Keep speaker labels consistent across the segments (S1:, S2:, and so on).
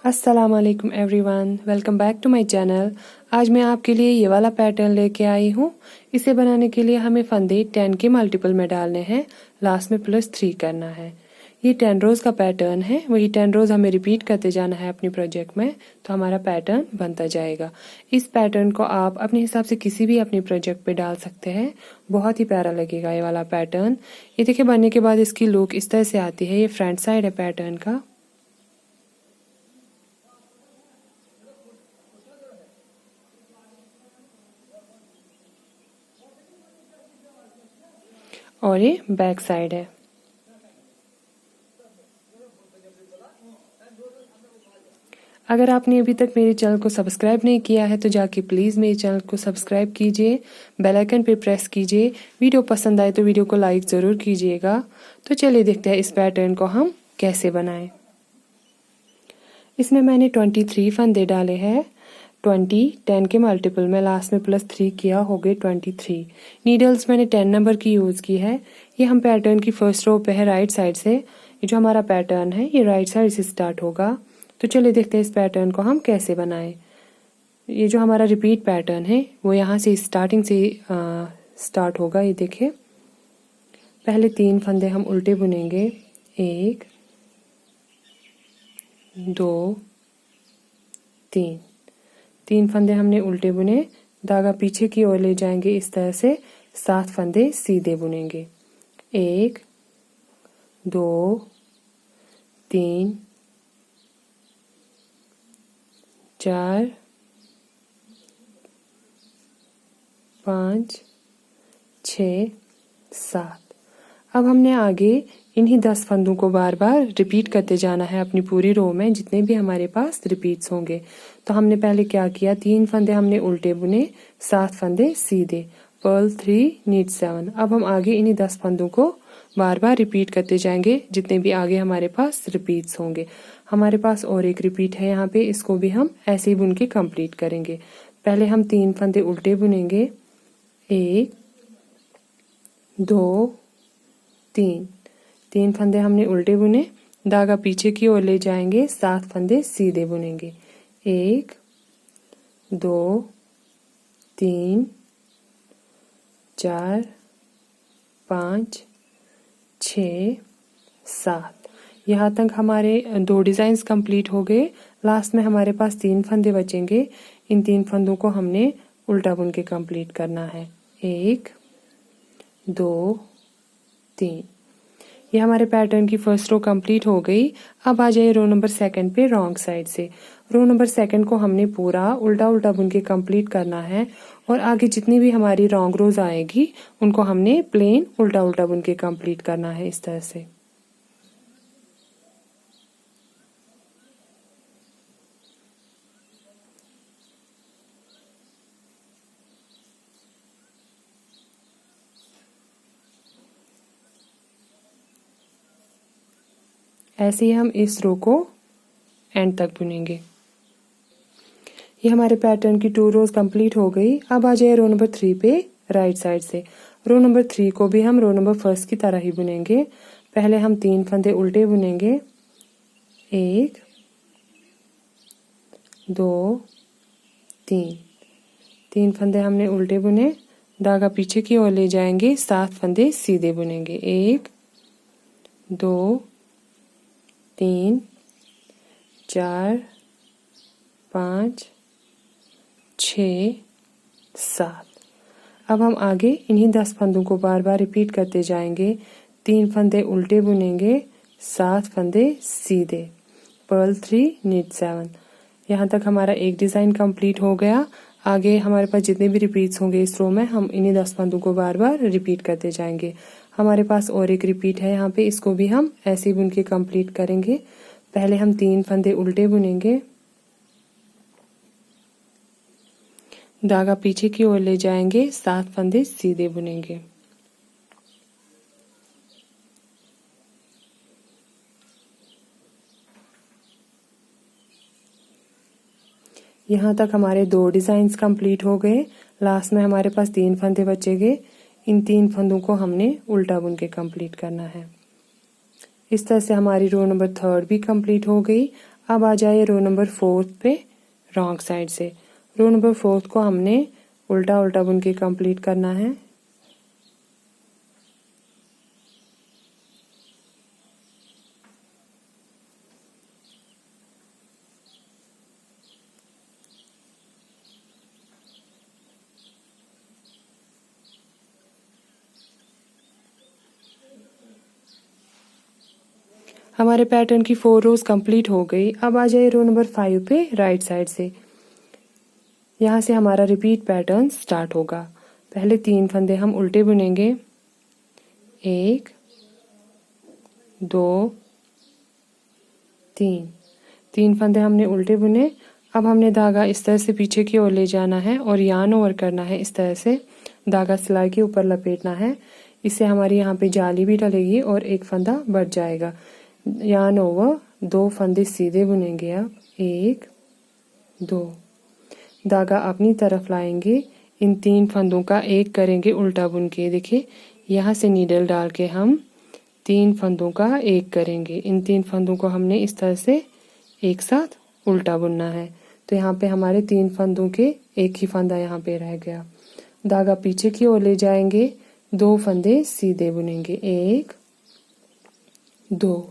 S1: अस्सलाम वालेकुम everyone, welcome back to my channel. आज मैं आपके लिए ये वाला पैटर्न लेके आई हूँ। इसे बनाने के लिए हमें फंदे 10 के मल्टीपल में डालने हैं, लास्ट में +3 करना है। ये 10 रोज़ का पैटर्न है, वही 10 रोज़ हमें रिपीट करते जाना है अपने प्रोजेक्ट में, तो हमारा पैटर्न बनता जाएगा। इस पैटर्न को आप अपने हिसाब से किसी भी अपने प्रोजेक्ट पे डाल सकते हैं, बहुत ही प्यारा लगेगा ये वाला पैटर्न। ये देखिए बनने के बाद इसकी लुक इस तरह से आती है। ये फ्रंट साइड है पैटर्न का। और ये बैक साइड है। अगर आपने अभी तक मेरे चैनल को सब्सक्राइब नहीं किया है तो जाके प्लीज़ मेरे चैनल को सब्सक्राइब कीजिए, बेल आइकन पे प्रेस कीजिए। वीडियो पसंद आए तो वीडियो को लाइक ज़रूर कीजिएगा। तो चलिए देखते हैं इस पैटर्न को हम कैसे बनाएं। इसमें मैंने 23 फंदे डाले हैं। 10 के मल्टीपल में लास्ट में +3 किया, हो गए 23। नीडल्स मैंने 10 नंबर की यूज़ की है। ये हम पैटर्न की फर्स्ट रो पे है राइट साइड से। ये जो हमारा पैटर्न है ये राइट साइड से स्टार्ट होगा। तो चलिए देखते हैं इस पैटर्न को हम कैसे बनाएं। ये जो हमारा रिपीट पैटर्न है वो यहाँ से स्टार्टिंग से स्टार्ट होगा। ये देखिए पहले 3 फंदे हम उल्टे बुनेंगे, 1 2 3 फंदे हमने उल्टे बुने, धागा पीछे की ओर ले जाएंगे इस तरह से। 7 फंदे सीधे बुनेंगे, 1 2 3 4 5 6 7। अब हमने आगे इन्हीं 10 फंदों को बार बार रिपीट करते जाना है अपनी पूरी रो में, जितने भी हमारे पास रिपीट्स होंगे। तो हमने पहले क्या किया, 3 फंदे हमने उल्टे बुने, 7 फंदे सीधे, पर्ल 3 नीड 7। अब हम आगे इन्हीं 10 फंदों को बार बार रिपीट करते जाएंगे, जितने भी आगे हमारे पास रिपीट्स होंगे। हमारे पास और एक रिपीट है यहाँ पे, इसको भी हम ऐसे ही बुन के कंप्लीट करेंगे। पहले हम 3 फंदे उल्टे बुनेंगे, 1 2 3 फंदे हमने उल्टे बुने, धागा पीछे की ओर ले जाएंगे, 7 फंदे सीधे बुनेंगे, 1 2 3 4 5 6 7। यहाँ तक हमारे 2 डिज़ाइंस कंप्लीट हो गए। लास्ट में हमारे पास 3 फंदे बचेंगे। इन 3 फंदों को हमने उल्टा बुन के कंप्लीट करना है, 1 2 3। ये हमारे पैटर्न की फर्स्ट रो कंप्लीट हो गई। अब आ जाइए रो नंबर 2 पे रॉन्ग साइड से। रो नंबर 2 को हमने पूरा उल्टा उल्टा बुन के कंप्लीट करना है, और आगे जितनी भी हमारी रॉन्ग रोज आएगी उनको हमने प्लेन उल्टा उल्टा बुन के कंप्लीट करना है इस तरह से। ऐसे ही हम इस रो को एंड तक बुनेंगे। ये हमारे पैटर्न की 2 रोज कंप्लीट हो गई। अब आ जाए रो नंबर 3 पे राइट साइड से। रो नंबर 3 को भी हम रो नंबर 1 की तरह ही बुनेंगे। पहले हम 3 फंदे उल्टे बुनेंगे, 1 2 3 फंदे हमने उल्टे बुने, धागा पीछे की ओर ले जाएंगे, 7 फंदे सीधे बुनेंगे, 1 2 3 4 5 6 7। अब हम आगे इन्हीं 10 फंदों को बार बार रिपीट करते जाएंगे। 3 फंदे उल्टे बुनेंगे, 7 फंदे सीधे, पर्ल 3 नीड 7। यहाँ तक हमारा एक डिज़ाइन कंप्लीट हो गया। आगे हमारे पास जितने भी रिपीट्स होंगे इस रो में, हम इन्हीं 10 फंदों को बार बार रिपीट करते जाएंगे। हमारे पास और एक रिपीट है यहाँ पे, इसको भी हम ऐसे ही बुन के कंप्लीट करेंगे। पहले हम 3 फंदे उल्टे बुनेंगे, धागा पीछे की ओर ले जाएंगे, 7 फंदे सीधे बुनेंगे। यहाँ तक हमारे 2 डिज़ाइंस कंप्लीट हो गए। लास्ट में हमारे पास 3 फंदे बचेंगे। इन 3 फंदों को हमने उल्टा बुन के कंप्लीट करना है। इस तरह से हमारी रो नंबर 3 भी कंप्लीट हो गई। अब आ जाइए रो नंबर 4 पे रॉन्ग साइड से। रो नंबर 4 को हमने उल्टा उल्टा बुन के कंप्लीट करना है। हमारे पैटर्न की 4 रोज कंप्लीट हो गई। अब आ जाइए रो नंबर 5 पे राइट साइड से। यहाँ से हमारा रिपीट पैटर्न स्टार्ट होगा। पहले 3 फंदे हम उल्टे बुनेंगे, 1 2 3 फंदे हमने उल्टे बुने। अब हमने धागा इस तरह से पीछे की ओर ले जाना है और यार्न ओवर करना है। इस तरह से धागा सिलाई के ऊपर लपेटना है। इससे हमारी यहाँ पे जाली भी डलेगी और एक फंदा बढ़ जाएगा। यार्न ओवर 2 फंदे सीधे बुनेंगे। अब 1 2 धागा अपनी तरफ लाएंगे। इन 3 फंदों का एक करेंगे उल्टा बुन के। देखिए यहाँ से नीडल डाल के हम 3 फंदों का एक करेंगे। इन 3 फंदों को हमने इस तरह से एक साथ उल्टा बुनना है। तो यहाँ पे हमारे 3 फंदों के एक ही फंदा यहाँ पे रह गया। धागा पीछे की ओर ले जाएंगे, 2 फंदे सीधे बुनेंगे, 1 2।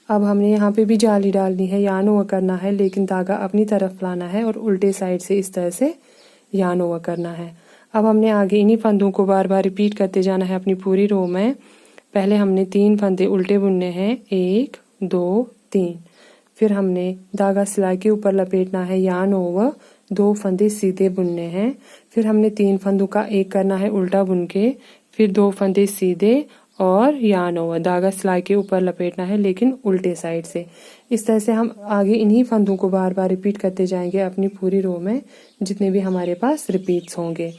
S1: अब हमने यहाँ पे भी जाली डालनी है, यार्न ओवर करना है, लेकिन धागा अपनी तरफ लाना है और उल्टे साइड से इस तरह से यार्न ओवर करना है। अब हमने आगे इन्हीं फंदों को बार बार रिपीट करते जाना है अपनी पूरी रो में। पहले हमने 3 फंदे उल्टे बुनने हैं, 1 2 3। फिर हमने धागा सिलाई के ऊपर लपेटना है, यार्न ओवर 2 फंदे सीधे बुनने हैं। फिर हमने 3 फंदों का एक करना है उल्टा बुन के, फिर 2 फंदे सीधे और यार्न ओवर धागा सिलाई के ऊपर लपेटना है, लेकिन उल्टे साइड से। इस तरह से हम आगे इन्हीं फंदों को बार बार रिपीट करते जाएंगे अपनी पूरी रो में, जितने भी हमारे पास रिपीट्स होंगे।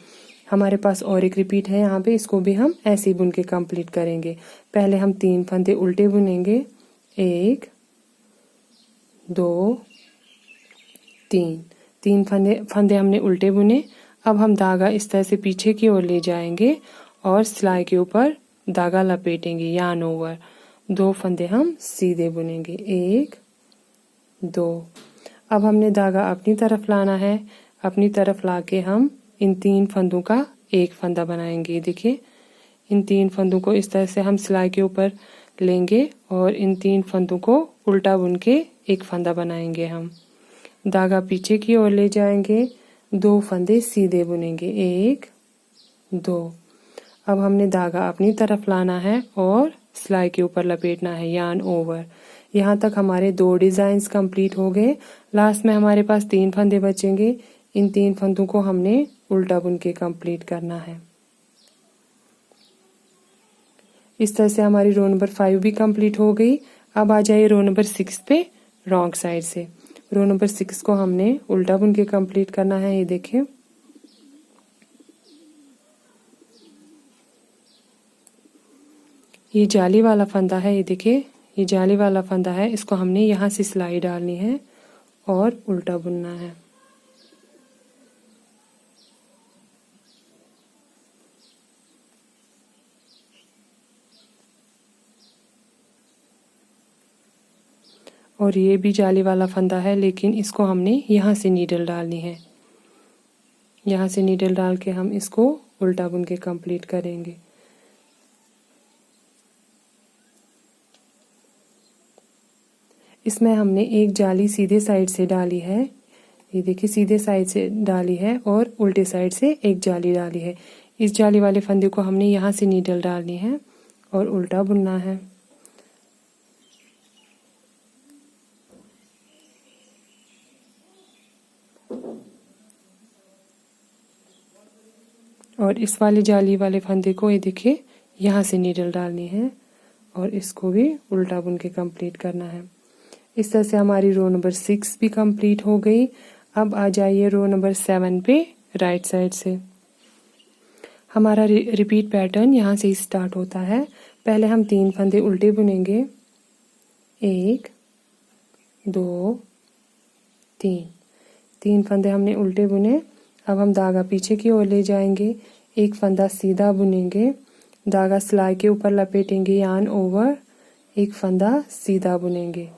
S1: हमारे पास और एक रिपीट है यहाँ पे, इसको भी हम ऐसे ही बुन के कंप्लीट करेंगे। पहले हम 3 फंदे उल्टे बुनेंगे, 1 2 3 फंदे हमने उल्टे बुने। अब हम धागा इस तरह से पीछे की ओर ले जाएंगे और सिलाई के ऊपर धागा लपेटेंगे, यार्न ओवर 2 फंदे हम सीधे बुनेंगे, 1 2। अब हमने धागा अपनी तरफ लाना है। अपनी तरफ लाके हम इन 3 फंदों का एक फंदा बनाएंगे। देखिए इन 3 फंदों को इस तरह से हम सिलाई के ऊपर लेंगे और इन 3 फंदों को उल्टा बुन के एक फंदा बनाएंगे। हम धागा पीछे की ओर ले जाएंगे, 2 फंदे सीधे बुनेंगे, 1 2। अब हमने धागा अपनी तरफ लाना है और सिलाई के ऊपर लपेटना है, यार्न ओवर। यहाँ तक हमारे 2 डिजाइन्स कंप्लीट हो गए। लास्ट में हमारे पास 3 फंदे बचेंगे। इन 3 फंदों को हमने उल्टा बुन के कंप्लीट करना है। इस तरह से हमारी रो नंबर 5 भी कंप्लीट हो गई। अब आ जाइए रो नंबर 6 पे रॉन्ग साइड से। रो नंबर 6 को हमने उल्टा बुन के कंप्लीट करना है। ये देखिए ये जाली वाला फंदा है। ये देखिए ये जाली वाला फंदा है, इसको हमने यहाँ से सिलाई डालनी है और उल्टा बुनना है। और ये भी जाली वाला फंदा है, लेकिन इसको हमने यहाँ से नीडल डालनी है। यहाँ से नीडल डाल के हम इसको उल्टा बुन के कंप्लीट करेंगे। इसमें हमने एक जाली सीधे साइड से डाली है। ये देखिए सीधे साइड से डाली है और उल्टे साइड से एक जाली डाली है। इस जाली वाले फंदे को हमने यहाँ से नीडल डालनी है और उल्टा बुनना है। और इस वाले जाली वाले फंदे को ये देखिए यहाँ से नीडल डालनी है और इसको भी उल्टा बुन के कंप्लीट करना है। इस तरह से हमारी रो नंबर 6 भी कंप्लीट हो गई। अब आ जाइए रो नंबर 7 पे राइट साइड से। हमारा रिपीट पैटर्न यहाँ से स्टार्ट होता है। पहले हम 3 फंदे उल्टे बुनेंगे, 1 2 3 फंदे हमने उल्टे बुने। अब हम धागा पीछे की ओर ले जाएंगे, एक फंदा सीधा बुनेंगे, धागा सिलाई के ऊपर लपेटेंगे, यार्न ओवर, एक फंदा सीधा बुनेंगे,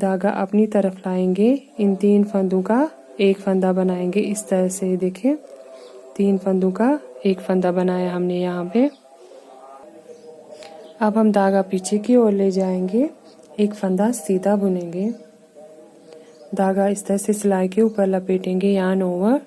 S1: धागा अपनी तरफ लाएंगे, इन 3 फंदों का एक फंदा बनाएंगे इस तरह से। देखिए 3 फंदों का एक फंदा बनाया हमने यहाँ पे। अब हम धागा पीछे की ओर ले जाएंगे, एक फंदा सीधा बुनेंगे, धागा इस तरह से सिलाई के ऊपर लपेटेंगे, यार्न ओवर,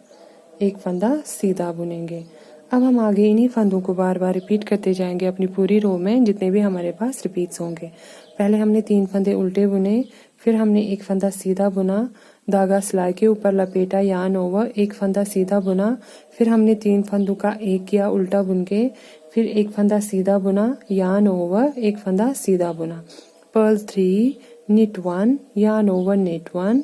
S1: एक फंदा सीधा बुनेंगे। अब हम आगे इन्हीं फंदों को बार बार रिपीट करते जाएंगे अपनी पूरी रो में, जितने भी हमारे पास रिपीट्स होंगे। पहले हमने 3 फंदे उल्टे बुने, फिर हमने एक फंदा सीधा बुना, धागा सिलाई के ऊपर लपेटा, यार्न ओवर, एक फंदा सीधा बुना, फिर हमने 3 फंदों का एक किया उल्टा बुन के, फिर एक फंदा सीधा बुना, यार्न ओवर, एक फंदा सीधा बुना। Purl 3, knit 1, yarn over, knit 1,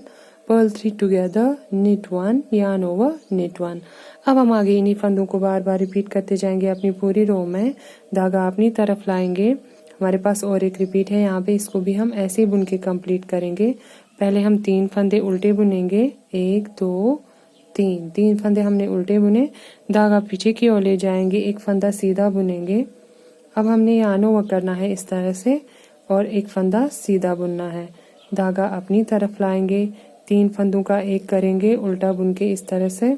S1: purl 3 together, knit 1, yarn over, knit 1। अब हम आगे इन्हीं फंदों को बार बार रिपीट करते जाएंगे अपनी पूरी रो में, धागा अपनी तरफ लाएंगे। हमारे पास और एक रिपीट है यहाँ पे, इसको भी हम ऐसे ही बुन के कंप्लीट करेंगे। पहले हम 3 फंदे उल्टे बुनेंगे, 1 2 3 फंदे हमने उल्टे बुने, धागा पीछे की ओर ले जाएंगे, एक फंदा सीधा बुनेंगे। अब हमने यार्न ओवर करना है इस तरह से और एक फंदा सीधा बुनना है, धागा अपनी तरफ लाएंगे, 3 फंदों का एक करेंगे उल्टा बुन के इस तरह से,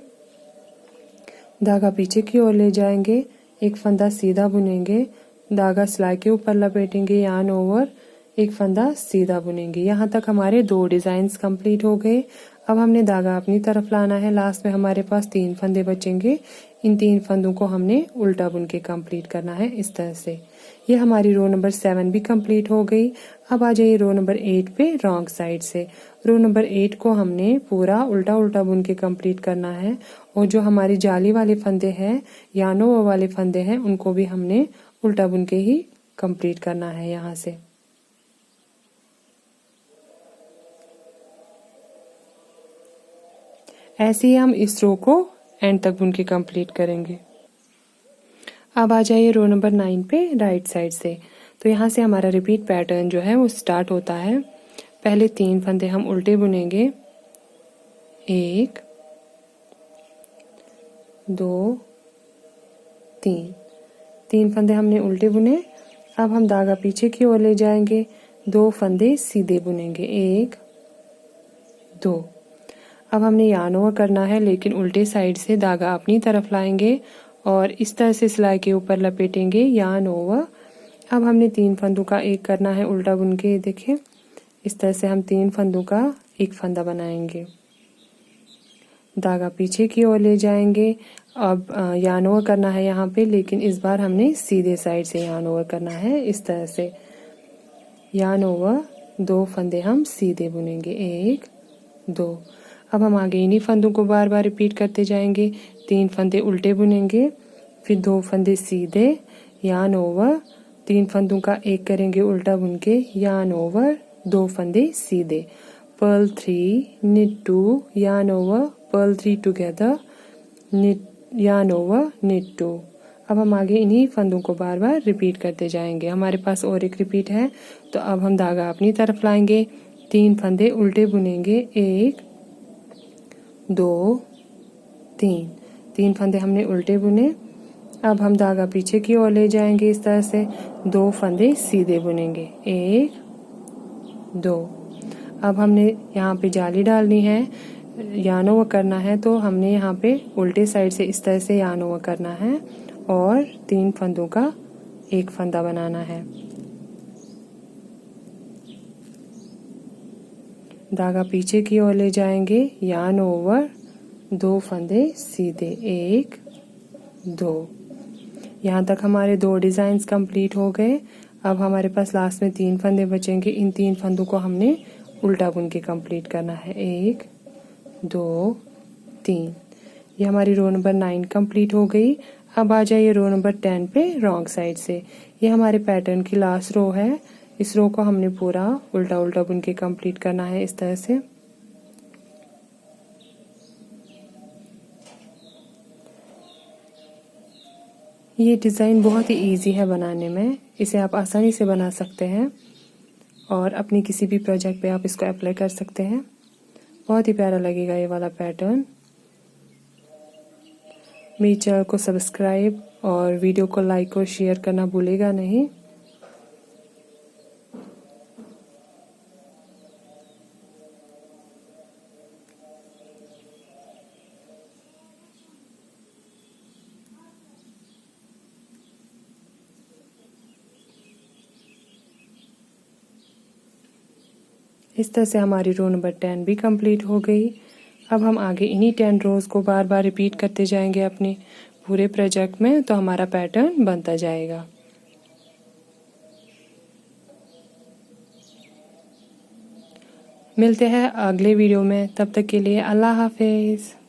S1: धागा पीछे की ओर ले जाएंगे, एक फंदा सीधा बुनेंगे, धागा सिलाई के ऊपर लपेटेंगे, यार्न ओवर, एक फंदा सीधा बुनेंगे। यहाँ तक हमारे 2 डिजाइन्स कंप्लीट हो गए। अब हमने धागा अपनी तरफ लाना है, लास्ट में हमारे पास 3 फंदे बचेंगे, इन 3 फंदों को हमने उल्टा बुन के कंप्लीट करना है इस तरह से। ये हमारी रो नंबर 7 भी कंप्लीट हो गई। अब आ जाइए रो नंबर 8 पे रॉन्ग साइड से। रो नंबर 8 को हमने पूरा उल्टा उल्टा बुन के कंप्लीट करना है, और जो हमारी जाली वाले फंदे हैं, यार्न ओवर वाले फंदे हैं, उनको भी हमने उल्टा बुन के ही कंप्लीट करना है यहाँ से। ऐसे ही हम इस रो को एंड तक बुन के कंप्लीट करेंगे। अब आ जाइए रो नंबर 9 पे राइट साइड से। तो यहाँ से हमारा रिपीट पैटर्न जो है वो स्टार्ट होता है। पहले 3 फंदे हम उल्टे बुनेंगे, 1 2 3 फंदे हमने उल्टे बुने। अब हम धागा पीछे की ओर ले जाएंगे, 2 फंदे सीधे बुनेंगे, 1 2। अब हमने यार्न ओवर करना है, लेकिन उल्टे साइड से धागा अपनी तरफ लाएंगे और इस तरह से सिलाई के ऊपर लपेटेंगे, यार्न ओवर। अब हमने 3 फंदों का एक करना है उल्टा बुन के, देखिए इस तरह से हम 3 फंदों का एक फंदा बनाएंगे, धागा पीछे की ओर ले जाएंगे। अब यार्न ओवर करना है यहाँ पे, लेकिन इस बार हमने सीधे साइड से यार्न ओवर करना है इस तरह से, यार्न ओवर, 2 फंदे हम सीधे बुनेंगे, 1 2। अब हम आगे इन्हीं फंदों को बार बार रिपीट करते जाएंगे, 3 फंदे उल्टे बुनेंगे, फिर 2 फंदे सीधे, यार्न ओवर, 3 फंदों का एक करेंगे उल्टा बुन के, यार्न ओवर, 2 फंदे सीधे, purl 3 knit 2, yarn over, purl 3 together, knit yarn over, knit 2। अब हम आगे इन्हीं फंदों को बार बार रिपीट करते जाएंगे। हमारे पास और एक रिपीट है, तो अब हम धागा अपनी तरफ लाएंगे, 3 फंदे उल्टे बुनेंगे, 1 2 3 फंदे हमने उल्टे बुने। अब हम धागा पीछे की ओर ले जाएंगे इस तरह से, 2 फंदे सीधे बुनेंगे, 1 2। अब हमने यहाँ पे जाली डालनी है, यार्न ओवर करना है, तो हमने यहाँ पे उल्टे साइड से इस तरह से यार्न ओवर करना है और 3 फंदों का एक फंदा बनाना है। धागा पीछे की ओर ले जाएंगे, यार्न ओवर, 2 फंदे सीधे, 1 2। यहाँ तक हमारे 2 डिजाइन्स कंप्लीट हो गए। अब हमारे पास लास्ट में 3 फंदे बचेंगे, इन 3 फंदों को हमने उल्टा बुन के कंप्लीट करना है, 1 2 3। ये हमारी रो नंबर 9 कंप्लीट हो गई। अब आ जाइए रो नंबर 10 पे रॉन्ग साइड से। ये हमारे पैटर्न की लास्ट रो है, इस रो को हमने पूरा उल्टा उल्टा बुन के कंप्लीट करना है इस तरह से। ये डिज़ाइन बहुत ही इजी है बनाने में, इसे आप आसानी से बना सकते हैं और अपनी किसी भी प्रोजेक्ट पे आप इसको अप्लाई कर सकते हैं। बहुत ही प्यारा लगेगा ये वाला पैटर्न। मेरे चैनल को सब्सक्राइब और वीडियो को लाइक और शेयर करना भूलेगा नहीं। इस तरह से हमारी रो नंबर 10 भी कंप्लीट हो गई। अब हम आगे इन्हीं 10 रोज़ को बार बार रिपीट करते जाएंगे अपने पूरे प्रोजेक्ट में, तो हमारा पैटर्न बनता जाएगा। मिलते हैं अगले वीडियो में, तब तक के लिए अल्लाह हाफिज़।